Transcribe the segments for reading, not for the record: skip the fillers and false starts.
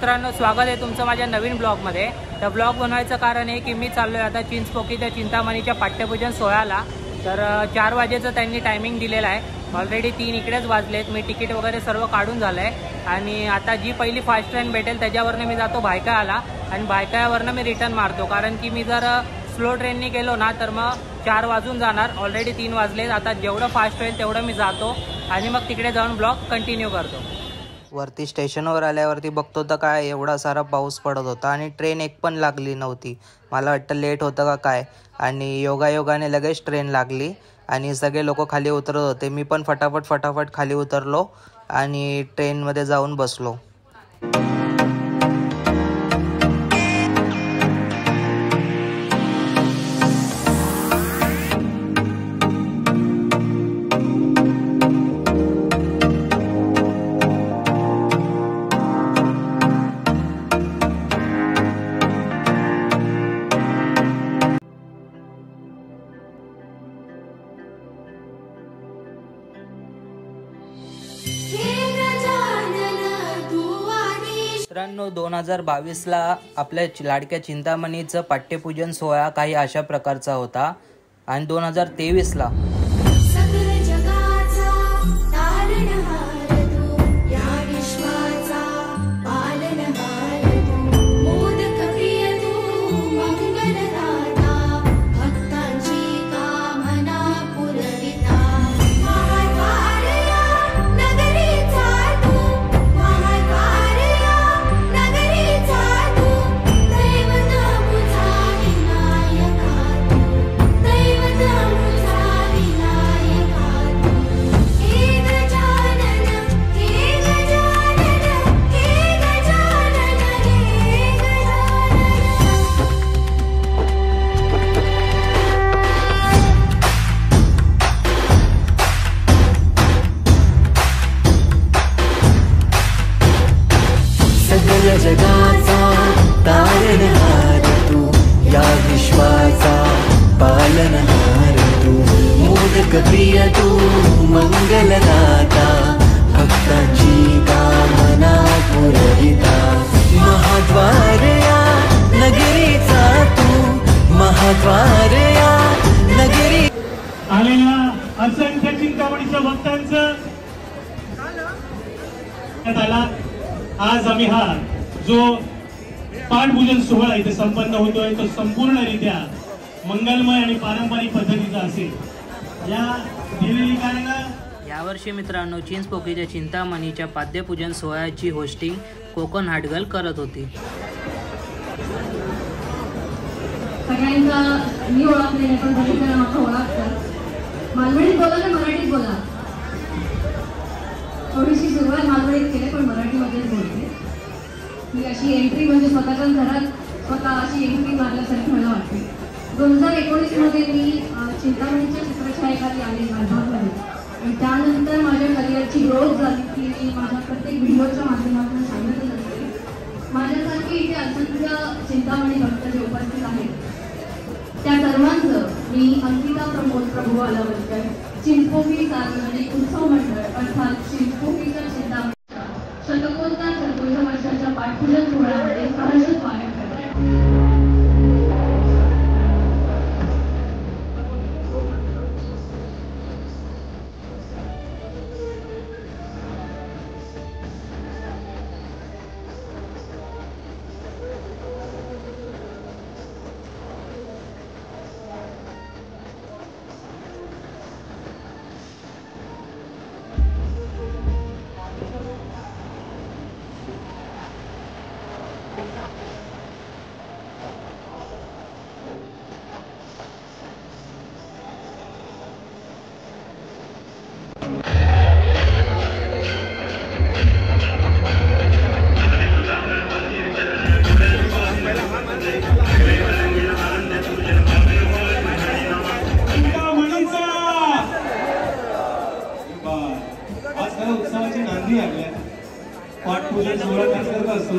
मित्रांनो, स्वागत आहे तुमचं माझ्या नवीन ब्लॉगमध्ये। तर ब्लॉग बनवायचं कारण आहे की मी चाललोय आता चिंचपोकीच्या चिंतामणीच्या पाठ्यपूजन सोहळ्याला। तर 4 वाजेचं त्यांनी टायमिंग दिलेला आहे। ऑलरेडी 3 इकडेच वाजलेत। मी तिकीट वगैरे सर्व काढून झालं आहे आणि आता जी पहिली फास्ट ट्रेन भेटेल त्याच्यावरनं मी जातो भायखळ्याला आणि भायखळ्यावरनं मी रिटर्न मारतो, कारण की मी जर स्लो ट्रेननी गेलो ना तर मग 4 वाजून जाणार। ऑलरेडी 3 वाजलेत। आता जेवढं फास्ट होईल तेवढं मी जातो आणि मग तिकडे जाऊन ब्लॉग कंटिन्यू करतो। वरती स्टेशनवर आल्यावरती बघतो तर काय एवढा सारा पाऊस पडत होता आणि ट्रेन एक पण लागली नव्हती। मला वाटतं लेट होतं का काय, आणि योगायोगाने लगेच ट्रेन लागली आणि सगळे लोक खाली उतरत होते। मी पण फटाफट खाली उतरलो आणि ट्रेनमध्ये जाऊन बसलो। मित्रांनो, 2022ला आपल्या लाडक्या चिंतामणीचं पाठ्यपूजन सोहळा काही अशा प्रकारचा होता आणि 2023ला जगाचा तारणहार तू, या विश्वाचा पालनहार तू, मोदक प्रिय तू, मंगलदाता, भक्तांची कामना पुरविता, महाद्वार या नगरीचा तू, महाद्वार या नगरी। आलेल्या असंख्य चिंतामणीच्या भक्तांचं आज आम्ही हा जो पाठपूजन सोहळा इथे संपन्न होतोय तो संपूर्णरित्या मंगलमय आणि पारंपरिक पद्धतीचा असेल। या दिलेली कारण यावर्षी मित्रांनो चिंचपोकीच्या चिंतामणीच्या पाद्यपूजन सोहळ्याची होस्टिंग कोकण हाटगल करत होती। सगळ्यांचा मी ओळखले पण बरेचजण मला ओळखतात। मालवणीत बोला ना मराठीत बोला? थोडीशी सुरुवात मालवणीत केली पण मराठीमध्येच बोलते। ही अशी एंट्री म्हणजे स्वतःच्या घरात स्वतः अशी एंट्री मारल्यासारखी मला वाटते। 2019मध्ये मी चिंतामणीच्या चित्रछायाखाली आले लालबागमध्ये आणि त्यानंतर माझ्या करिअरची ग्रोथ झाली की मी माझ्या प्रत्येक व्हिडिओच्या माध्यमातून सांगितलं असते माझ्यासारखी इथे असंख्य चिंतामणी भक्त जे उपस्थित आहेत त्या सर्वांचं मी अंकिता प्रमोद प्रभुवाला बोलतोय। चिंचपोकी सार्वजनिक उत्सव मंडळ अर्थात चिंचपोकीच्या चिंतामणीच्या शतकोत्तर 14 वर्षाच्या पाठपूजन सोहळ्यामध्ये सहर्ष स्वागत करते। उत्सवाची नांदी लागल्या पाठपूजन सोहळा करत असतो,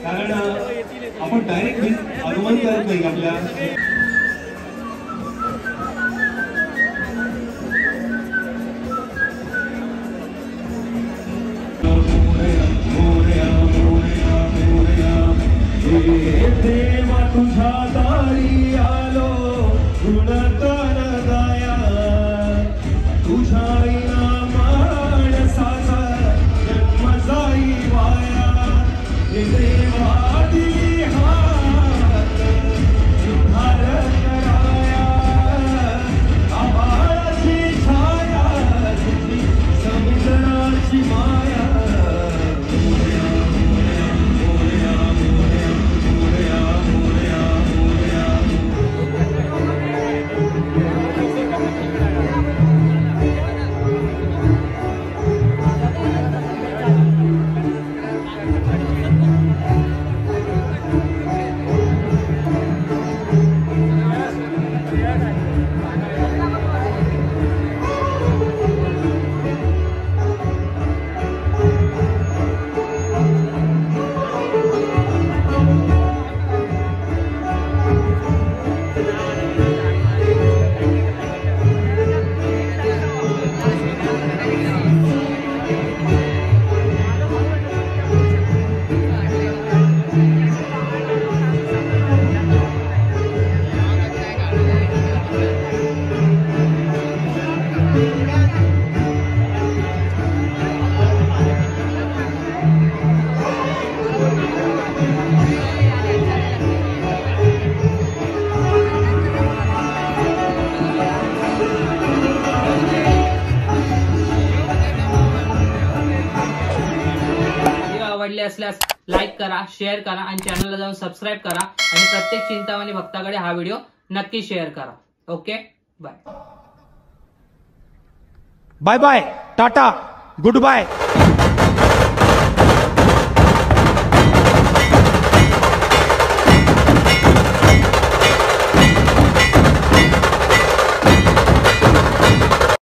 कारण आपण डायरेक्ट अनुमान करत नाही आपल्या मोरया मोरया मोरया देवा तुझ्या दारी आलो गुणगान गाया तुझ्या माणसाचा जन्म जाई वाया देवा दिली हात सुधार कराया आभाळाची छाया तुझी समुद्राची माया आवडले असल्यास लाईक करा, शेअर करा आणि चॅनलला जाऊन सबस्क्राईब करा आणि प्रत्येक चिंतामणी भक्ताकडे हा व्हिडिओ नक्की शेअर करा. Okay, bye bye bye, tata, good bye.